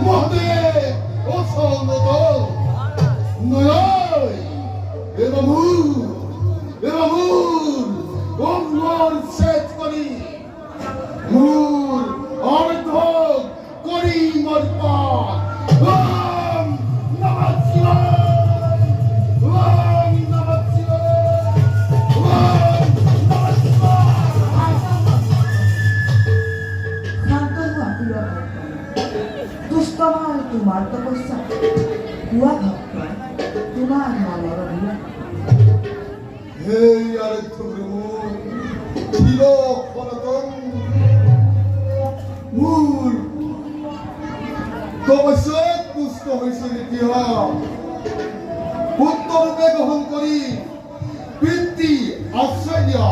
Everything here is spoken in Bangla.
মহাদেব অসঙ্গত নয় এবামুর অঙ্গর শেষ করি মূল অর্ধক করি মরপাত ওম নমঃ শিবায় ওম নমঃ শিবায় ওম নমঃ শিবায়। শান্ত হোৱা প্ৰিয় দুষ্টময় তোমাৰ তপস্যা হোৱা ভক্ত তোমাৰ মনৰ অভিলাষ হে আরাধ্য ব্রহ্ম চিরক্ষণতম মূল তপস্যাত পুষ্ট হৈছে যেতিয়া পুত্ৰৰূপে গ্ৰহণ কৰি পিতৃ আশ্ৰয় দিয়া